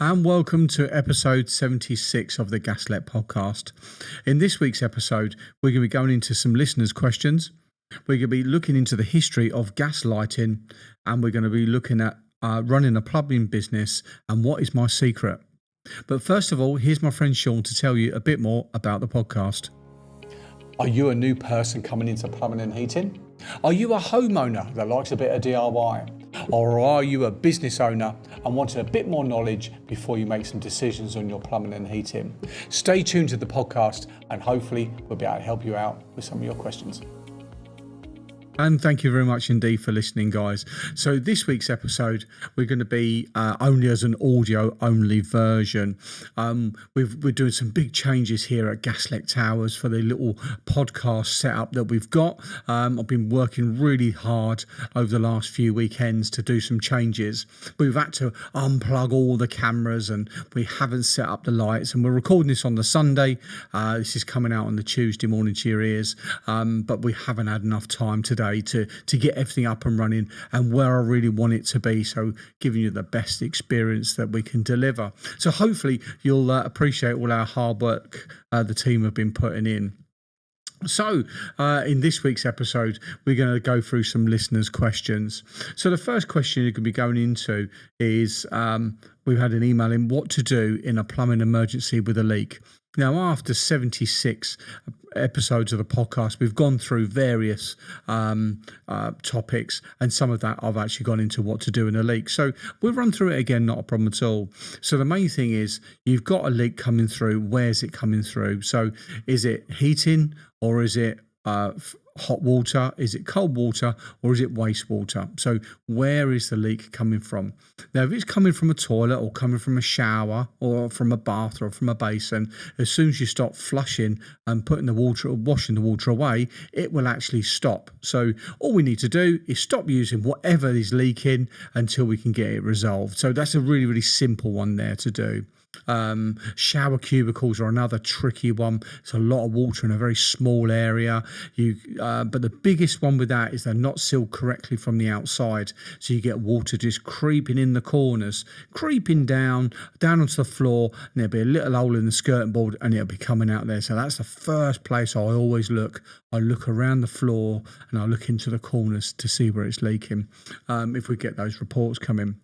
and welcome to episode 76 of the Gaslec podcast. In this week's episode, we're going to be going into some listeners' questions. We're going to be looking into the history of gaslighting, and we're going to be looking at running a plumbing business and what is my secret. But first of all, here's my friend Sean to tell you a bit more about the podcast. Are you a new person coming into plumbing and heating? Are you a homeowner that likes a bit of DIY? Or are you a business owner and wanting a bit more knowledge before you make some decisions on your plumbing and heating? Stay tuned to the podcast and hopefully we'll be able to help you out with some of your questions. And thank you very much indeed for listening, guys. So this week's episode, we're going to be only as an audio-only version. We're doing some big changes here at Gaslec Towers for the little podcast setup that we've got. I've been working really hard over the last few weekends to do some changes. We've had to unplug all the cameras and we haven't set up the lights. And we're recording this on the Sunday. This is coming out on the Tuesday morning to your ears. But we haven't had enough time today to get everything up and running and where I really want it to be, so giving you the best experience that we can deliver. So hopefully you'll appreciate all our hard work the team have been putting in. So in this week's episode, we're going to go through some listeners' questions. So the first question you could be going into is we've had an email in what to do in a plumbing emergency with a leak. Now, after 76 episodes of the podcast, we've gone through various topics, and some of that I've actually gone into what to do in a leak. So we'll run through it again, not a problem at all. So the main thing is you've got a leak coming through. Where's it coming through? So is it heating or is it hot water? Is it cold water or is it wastewater? So where is the leak coming from? Now, if it's coming from a toilet or coming from a shower or from a bath or from a basin, as soon as you stop flushing and putting the water or washing the water away, it will actually stop. So all we need to do is stop using whatever is leaking until we can get it resolved. So that's a really, really simple one there to do. Shower cubicles are another tricky one. It's a lot of water in a very small area. But the biggest one with that is they're not sealed correctly from the outside, so you get water just creeping in the corners, creeping down onto the floor, and there'll be a little hole in the skirting board and it'll be coming out there. So that's the first place I always look. I look around the floor and I look into the corners to see where it's leaking, if we get those reports coming.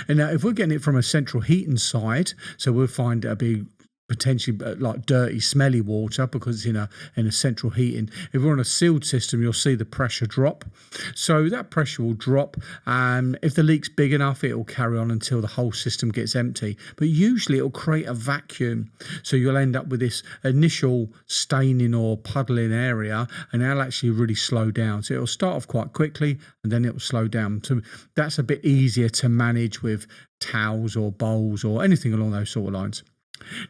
And now if we're getting it from a central heating side, so we'll find it'll be potentially like dirty, smelly water because it's in a central heating. If we're on a sealed system, you'll see the pressure drop. So that pressure will drop, and if the leak's big enough, it will carry on until the whole system gets empty. But usually it will create a vacuum, so you'll end up with this initial staining or puddling area, and that'll actually really slow down. So it'll start off quite quickly, and then it will slow down. So that's a bit easier to manage with towels or bowls or anything along those sort of lines.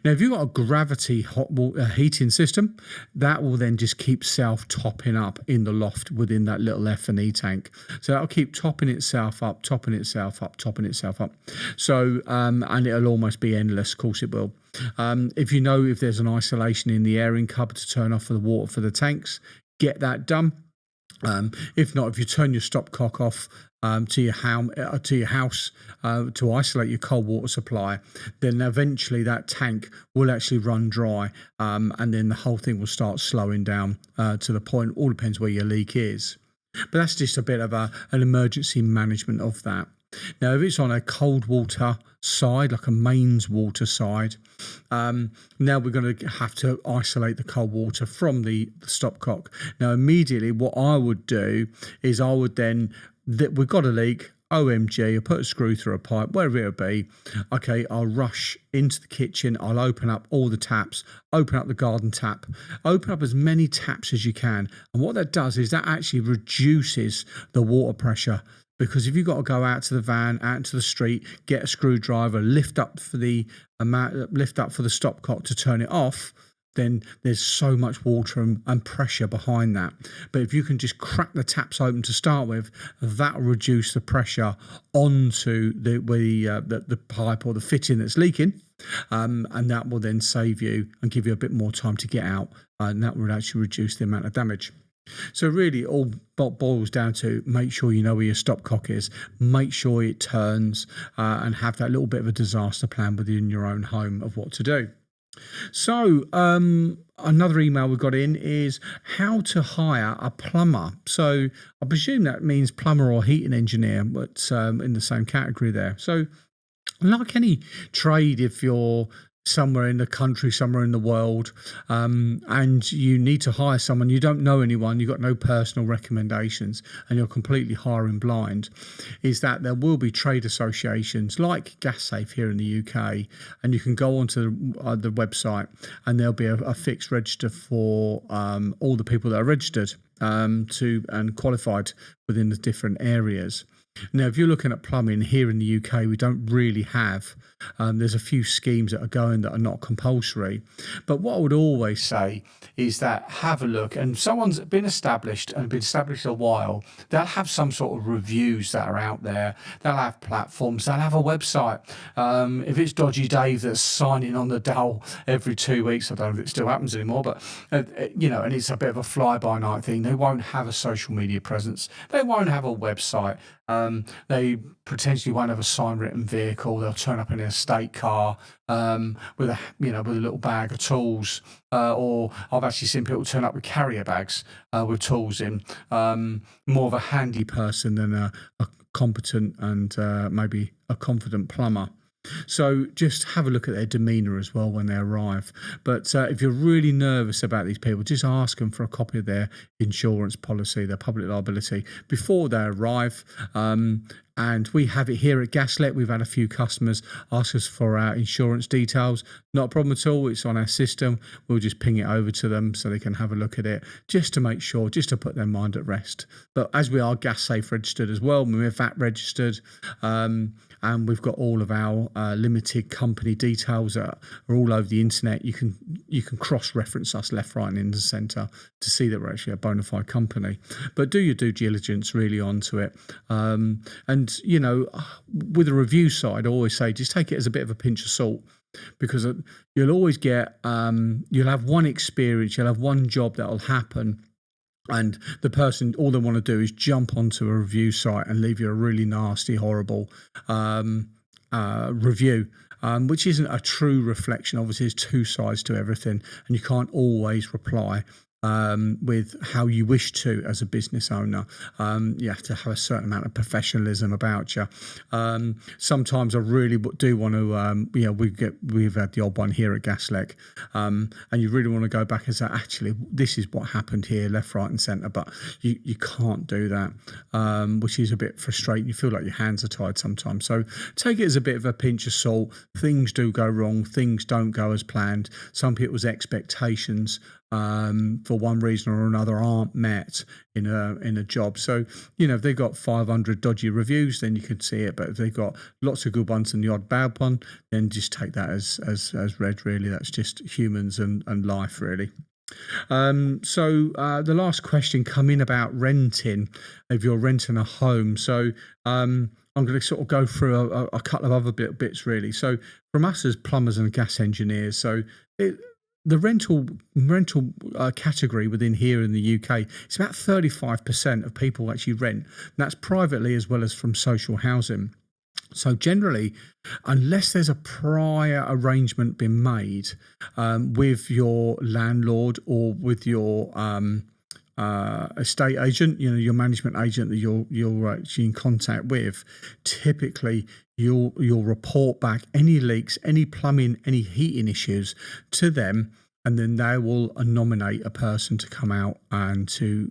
Now, if you've got a gravity hot water heating system, that will then just keep self-topping up in the loft within that little F&E tank. So that'll keep topping itself up, topping itself up, topping itself up. So, and it'll almost be endless, of course it will. If you know if there's an isolation in the airing cupboard to turn off the water for the tanks, get that done. If not, if you turn your stopcock off to your house to isolate your cold water supply, then eventually that tank will actually run dry, and then the whole thing will start slowing down to the point. All depends where your leak is, but that's just a bit of an emergency management of that. Now, if it's on a cold water side, like a mains water side, now we're going to have to isolate the cold water from the stopcock. Now, immediately what I would do is I would then, we've got a leak, OMG, I'll put a screw through a pipe, wherever it'll be. Okay, I'll rush into the kitchen, I'll open up all the taps, open up the garden tap, open up as many taps as you can. And what that does is that actually reduces the water pressure. Because if you've got to go out to the van, out into the street, get a screwdriver, lift up for the stopcock to turn it off, then there's so much water and pressure behind that. But if you can just crack the taps open to start with, that will reduce the pressure onto the pipe or the fitting that's leaking, and that will then save you and give you a bit more time to get out, and that will actually reduce the amount of damage. So really, it all boils down to make sure you know where your stopcock is, make sure it turns, and have that little bit of a disaster plan within your own home of what to do. So another email we got in is how to hire a plumber. So I presume that means plumber or heating engineer, but in the same category there. So like any trade, if you're somewhere in the country, somewhere in the world, and you need to hire someone, you don't know anyone, you've got no personal recommendations, and you're completely hiring blind, is that there will be trade associations like Gaslec here in the UK, and you can go onto the website, and there'll be a fixed register for all the people that are registered and qualified within the different areas. Now, if you're looking at plumbing here in the UK, we don't really have. There's a few schemes that are going that are not compulsory. But what I would always say is that have a look, and someone's been established a while, they'll have some sort of reviews that are out there. They'll have platforms, they'll have a website. If it's Dodgy Dave that's signing on the dole every 2 weeks, I don't know if it still happens anymore, but, and it's a bit of a fly-by-night thing. They won't have a social media presence. They won't have a website. They potentially won't have a sign written vehicle. They'll turn up in an estate car with a little bag of tools, or I've actually seen people turn up with carrier bags with tools in. More of a handy person than a competent and maybe a confident plumber. So just have a look at their demeanour as well when they arrive. But if you're really nervous about these people, just ask them for a copy of their insurance policy, their public liability, before they arrive. And we have it here at Gaslec. We've had a few customers ask us for our insurance details. Not a problem at all. It's on our system. We'll just ping it over to them so they can have a look at it, just to make sure, just to put their mind at rest. But as we are Gassafe registered as well, we're VAT registered, and we've got all of our limited company details that are all over the internet. You can cross-reference us left, right, and in the centre to see that we're actually a bona fide company. But do your due diligence really onto it. And with the review side, I always say just take it as a bit of a pinch of salt, because you'll always get you'll have one experience, you'll have one job that'll happen. And the person, all they want to do is jump onto a review site and leave you a really nasty, horrible review, which isn't a true reflection. Obviously, there's two sides to everything, and you can't always reply with how you wish to as a business owner. You have to have a certain amount of professionalism about you. Sometimes I really do want to, we've had the odd one here at Gaslec, and you really want to go back and say, actually, this is what happened here, left, right, and centre, but you can't do that, which is a bit frustrating. You feel like your hands are tied sometimes. So take it as a bit of a pinch of salt. Things do go wrong. Things don't go as planned. Some people's expectations for one reason or another aren't met in a job. So if they've got 500 dodgy reviews, then you can see it. But if they've got lots of good ones and the odd bad one, then just take that as read. Really, that's just humans and life, really. So the last question come in about renting, if you're renting a home. So I'm going to sort of go through a couple of other bits really. So from us as plumbers and gas engineers, so the rental category within here in the UK, it's about 35% of people actually rent. And that's privately as well as from social housing. So generally, unless there's a prior arrangement been made with your landlord or with your estate agent, your management agent that you're actually in contact with, typically you'll report back any leaks, any plumbing, any heating issues to them, and then they will nominate a person to come out and to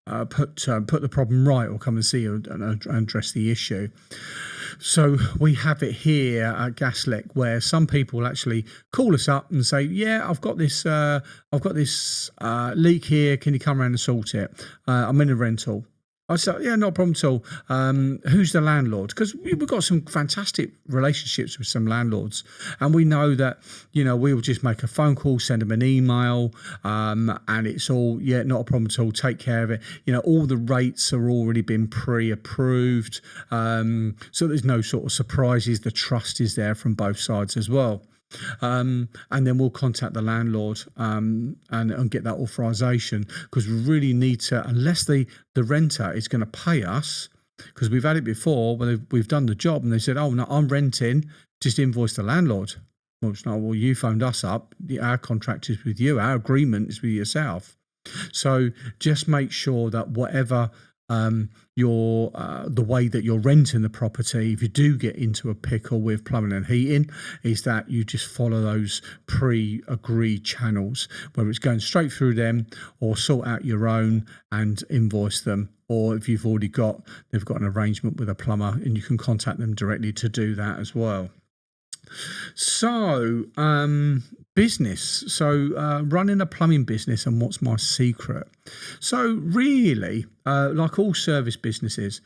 put the problem right, or come and see you and address the issue. So we have it here at Gaslec where some people actually call us up and say, "Yeah, I've got this leak here. Can you come around and sort it? I'm in a rental." I said, "Yeah, not a problem at all. Who's the landlord?" Because we've got some fantastic relationships with some landlords, and we know that we'll just make a phone call, send them an email, and it's all not a problem at all. Take care of it. All the rates are already been pre-approved, so there's no sort of surprises. The trust is there from both sides as well. And then we'll contact the landlord and get that authorization, because we really need to, unless the renter is going to pay us, because we've had it before where we've done the job and they said, oh no, I'm renting, just invoice the landlord. Well, it's not, well, you phoned us up, our contract is with you, our agreement is with yourself. So just make sure that whatever the way that you're renting the property, if you do get into a pickle with plumbing and heating, is that you just follow those pre-agreed channels, whether it's going straight through them or sort out your own and invoice them, or if they've got an arrangement with a plumber and you can contact them directly to do that as well. So business. So running a plumbing business and what's my secret. So really, like all service businesses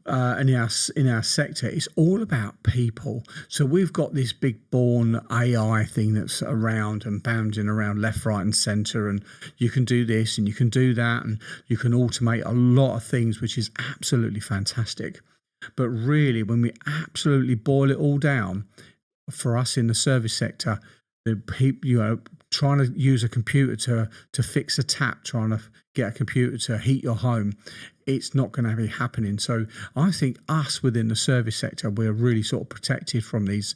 in our sector, it's all about people. So we've got this big born AI thing that's around and bounding around left, right and centre, and you can do this and you can do that and you can automate a lot of things, which is absolutely fantastic. But really, when we absolutely boil it all down, for us in the service sector, the people, trying to use a computer to fix a tap, trying to get a computer to heat your home, it's not going to be happening. So I think us within the service sector, we're really sort of protected from these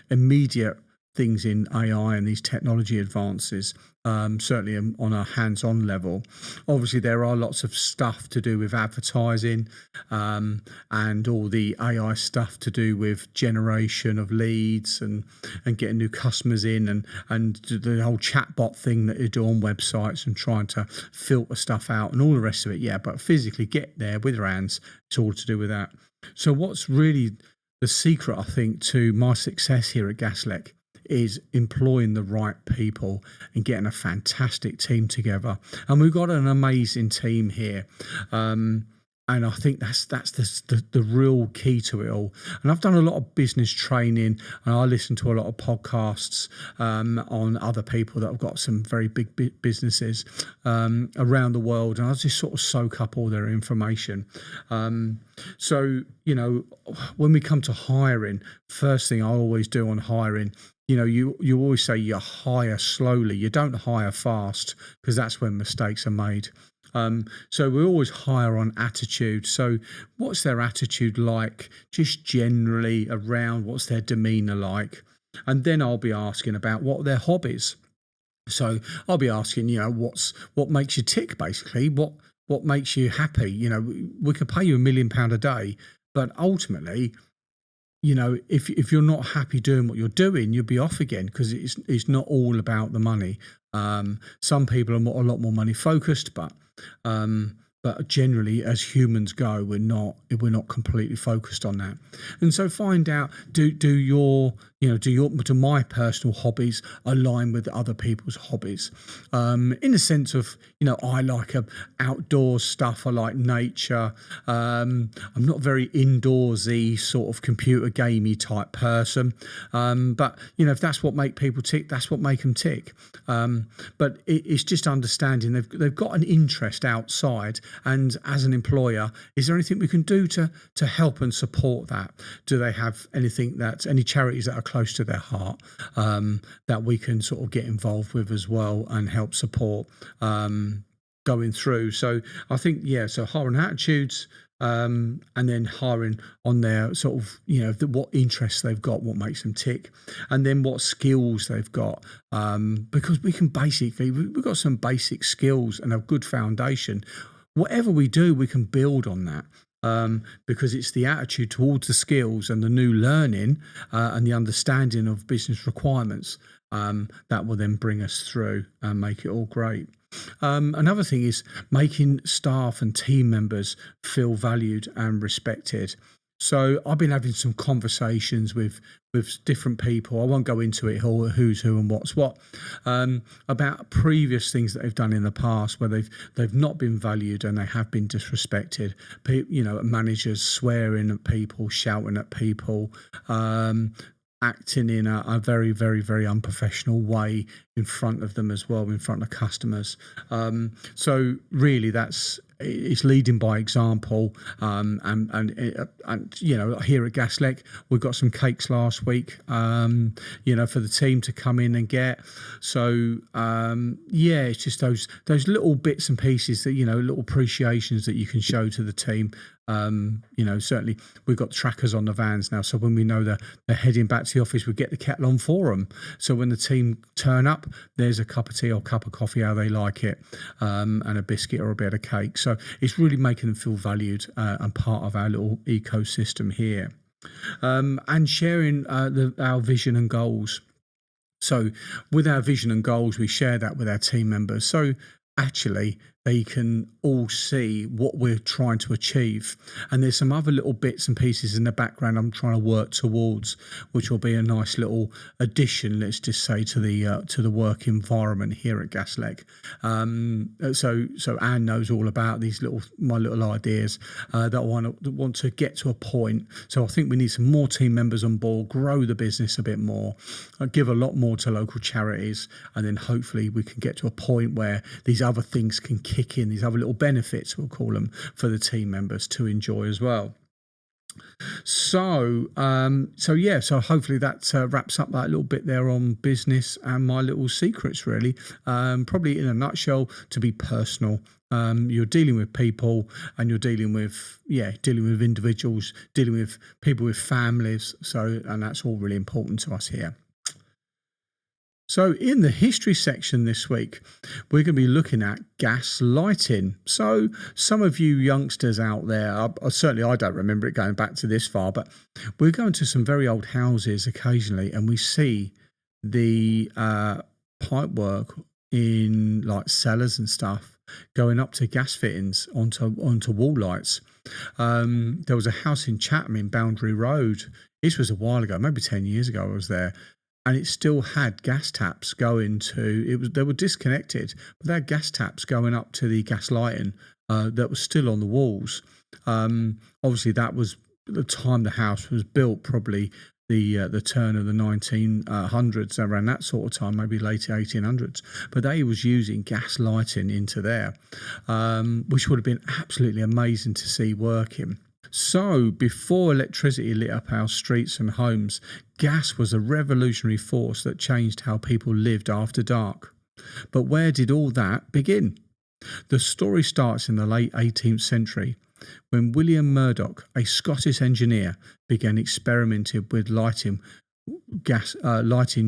immediate things in AI and these technology advances, certainly on a hands-on level. Obviously, there are lots of stuff to do with advertising and all the AI stuff to do with generation of leads and getting new customers in and the whole chatbot thing that you do on websites and trying to filter stuff out and all the rest of it. Yeah, but physically get there with your hands, it's all to do with that. So what's really the secret, I think, to my success here at Gaslec is employing the right people and getting a fantastic team together. And we've got an amazing team here. And I think that's the real key to it all. And I've done a lot of business training and I listen to a lot of podcasts on other people that have got some very big businesses around the world. And I just sort of soak up all their information. So, when we come to hiring, first thing I always do on hiring, you always say you hire slowly. You don't hire fast, because that's when mistakes are made. So we always hire on attitude. So what's their attitude like, just generally around, what's their demeanour like? And then I'll be asking about what are their hobbies. So I'll be asking, what makes you tick, basically, what makes you happy? We could pay you £1 million a day, but ultimately, if you're not happy doing what you're doing, you'll be off again, because it's not all about the money. Some people are a lot more money focused, but generally, as humans go, we're not completely focused on that. And so find out, do my personal hobbies align with other people's hobbies? In the sense of, I like outdoor stuff. I like nature. I'm not very indoorsy, sort of computer gamey type person. But if that's what make people tick, that's what make them tick. But it's just understanding they've got an interest outside. And as an employer, is there anything we can do to help and support that? Do they have any charities that are close to their heart that we can sort of get involved with as well and help support going through? So I think, so hiring attitudes, and then hiring on their sort of, what interests they've got, what makes them tick, and then what skills they've got. Because we've got some basic skills and a good foundation. Whatever we do, we can build on that. Because it's the attitude towards the skills and the new learning and the understanding of business requirements that will then bring us through and make it all great. Another thing is making staff and team members feel valued and respected. So I've been having some conversations with different people. I won't go into it, who's who and what's what, about previous things that they've done in the past where they've not been valued and they have been disrespected. Managers swearing at people, shouting at people, acting in a very, very, very unprofessional way in front of them as well, in front of customers. So really that's it's leading by example. And here at Gaslec, we've got some cakes last week, for the team to come in and get. So it's just those little bits and pieces that, little appreciations that you can show to the team. Certainly we've got trackers on the vans now, so when we know they're heading back to the office, we get the kettle on for them. So when the team turn up, there's a cup of tea or cup of coffee, how they like it, and a biscuit or a bit of cake. So it's really making them feel valued and part of our little ecosystem here, and sharing our vision and goals. So with our vision and goals, we share that with our team members. So actually they can all see what we're trying to achieve. And there's some other little bits and pieces in the background I'm trying to work towards, which will be a nice little addition, let's just say, to the work environment here at Gaslec. So Anne knows all about my little ideas that I want to get to a point. So I think we need some more team members on board, grow the business a bit more, give a lot more to local charities, and then hopefully we can get to a point where these other things can kick in, these other little benefits, we'll call them, for the team members to enjoy as well. So hopefully that wraps up that little bit there on business and my little secrets, really. Probably in a nutshell, to be personal. You're dealing with people, and you're dealing with individuals, dealing with people with families. And that's all really important to us here. So in the history section this week, we're going to be looking at gaslighting. So some of you youngsters out there, certainly I don't remember it going back to this far, but we're going to some very old houses occasionally, and we see the pipe work in like cellars and stuff going up to gas fittings onto wall lights. There was a house in Chatham in Boundary Road. This was a while ago, maybe 10 years ago I was there. And it still had gas taps going they were disconnected, but they had gas taps going up to the gas lighting that was still on the walls. Obviously, that was the time the house was built, probably the turn of the 1900s, around that sort of time, maybe late 1800s. But they was using gas lighting into there, which would have been absolutely amazing to see working. So before electricity lit up our streets and homes, gas was a revolutionary force that changed how people lived after dark. But where did all that begin? The story starts in the late 18th century, when William Murdoch, a Scottish engineer, began experimenting with lighting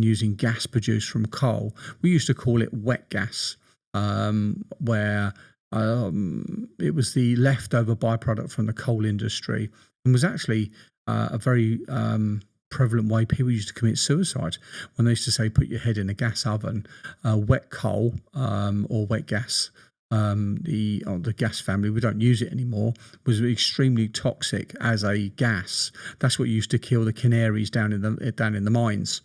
using gas produced from coal. We used to call it wet gas, where it was the leftover byproduct from the coal industry, and was actually a very prevalent way people used to commit suicide, when they used to say put your head in a gas oven. Wet coal or wet gas, the gas family, we don't use it anymore, was extremely toxic as a gas. That's what used to kill the canaries down in the mines.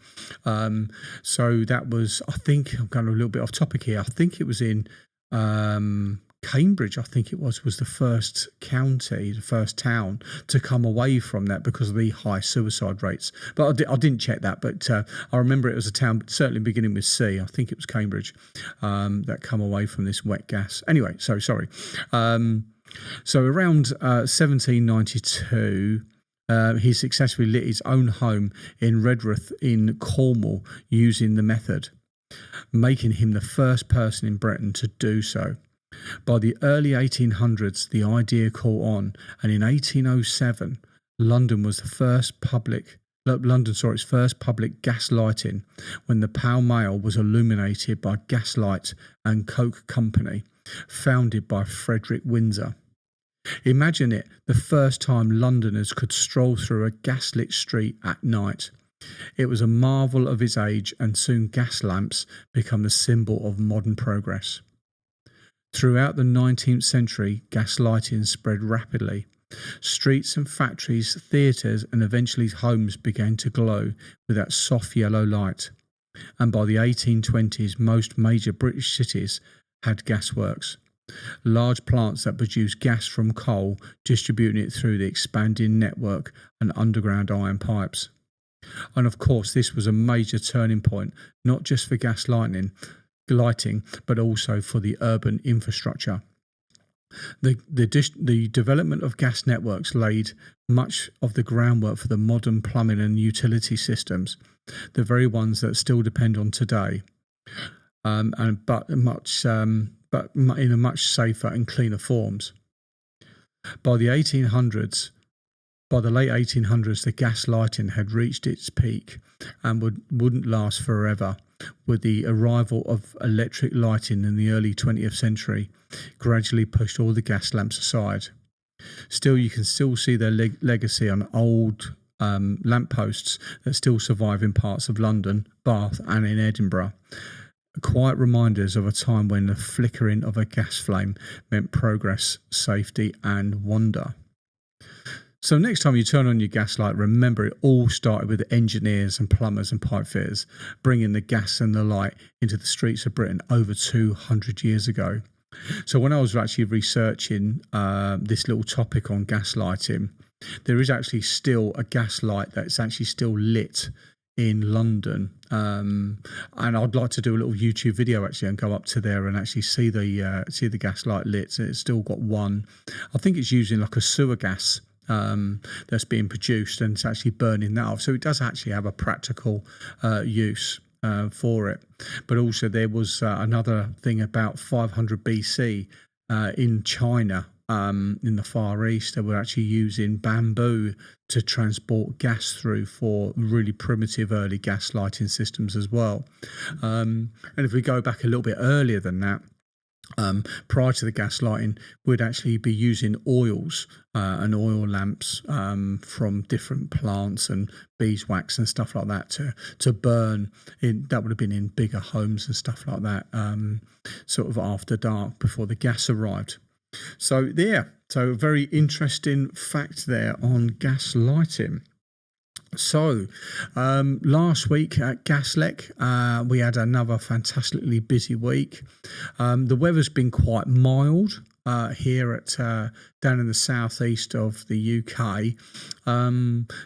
So that was, I think, I'm going a little bit off topic here, I think it was in Cambridge, I think it was the first county, the first town to come away from that because of the high suicide rates. But I didn't check that, but I remember it was a town, certainly beginning with C. I think it was Cambridge, that come away from this wet gas. Anyway, so sorry. So around 1792, he successfully lit his own home in Redruth in Cornwall using the method, making him the first person in Britain to do so. By the early 1800s, the idea caught on, and in 1807, London was its first public gas lighting, when the Pall Mall was illuminated by Gaslight and Coke Company, founded by Frederick Windsor. Imagine it, the first time Londoners could stroll through a gaslit street at night. It was a marvel of its age, and soon gas lamps become the symbol of modern progress. Throughout the 19th century, gas lighting spread rapidly. Streets and factories, theatres, and eventually homes began to glow with that soft yellow light. And by the 1820s, most major British cities had gasworks, large plants that produced gas from coal, distributing it through the expanding network and underground iron pipes. And of course, this was a major turning point, not just for gas lighting, but also for the urban infrastructure. The development of gas networks laid much of the groundwork for the modern plumbing and utility systems, the very ones that still depend on today, but in a much safer and cleaner forms. By the late 1800s, the gas lighting had reached its peak and wouldn't last forever. With the arrival of electric lighting in the early 20th century, gradually pushed all the gas lamps aside. Still, you can still see their legacy on old lampposts that still survive in parts of London, Bath and in Edinburgh. Quiet reminders of a time when the flickering of a gas flame meant progress, safety and wonder. So next time you turn on your gas light, remember it all started with engineers and plumbers and pipe fitters bringing the gas and the light into the streets of Britain over 200 years ago. So when I was actually researching this little topic on gas lighting, there is actually still a gas light that's actually still lit in London, and I'd like to do a little YouTube video actually and go up to there and actually see the gas light lit. So it's still got one. I think it's using like a sewer gas that's being produced, and it's actually burning that off. So it does actually have a practical use for it. But also there was another thing about 500 BC in China. In the Far East, they were actually using bamboo to transport gas through for really primitive early gas lighting systems as well. And if we go back a little bit earlier than that, prior to the gas lighting, we'd actually be using oils and oil lamps from different plants and beeswax and stuff like that to burn in. That would have been in bigger homes and stuff like that, sort of after dark before the gas arrived. So a very interesting fact there on gas lighting. So last week at Gaslec, we had another fantastically busy week. The weather's been quite mild here at down in the southeast of the UK.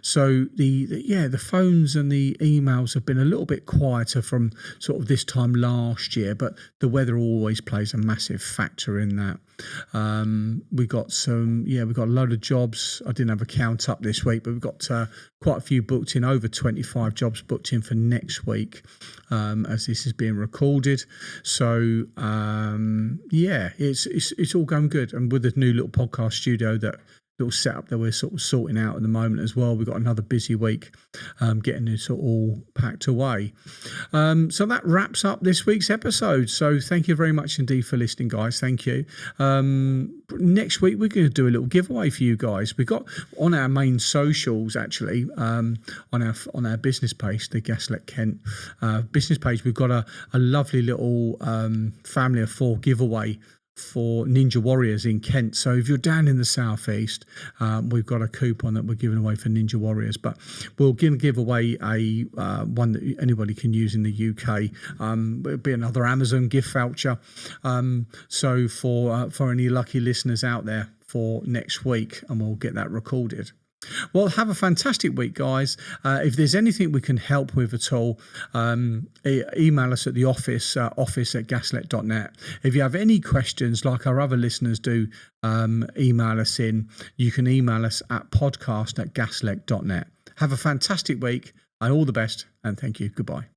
So the phones and the emails have been a little bit quieter from sort of this time last year, but the weather always plays a massive factor in that. We got a load of jobs. I didn't have a count up this week, but we've got quite a few booked in, over 25 jobs booked in for next week as this is being recorded. So it's all going good. And with the new little podcast studio, that little setup that we're sort of sorting out at the moment as well, we've got another busy week getting this all packed away. So that wraps up this week's episode. So thank you very much indeed for listening, guys. Thank you. Next week we're going to do a little giveaway for you guys. We've got on our main socials actually, on our business page, the Gaslec Kent business page, we've got a lovely little family of 4 giveaway for Ninja Warriors in Kent. So if you're down in the southeast, we've got a coupon that we're giving away for Ninja Warriors, but we're going to give away a one that anybody can use in the UK. It'll be another Amazon gift voucher. So for any lucky listeners out there for next week, and we'll get that recorded. Well, have a fantastic week, guys. If there's anything we can help with at all, email us at the office at gaslec.net. If you have any questions, like our other listeners do, email us in. You can email us at podcast@gaslec.net. Have a fantastic week, and all the best, and thank you. Goodbye.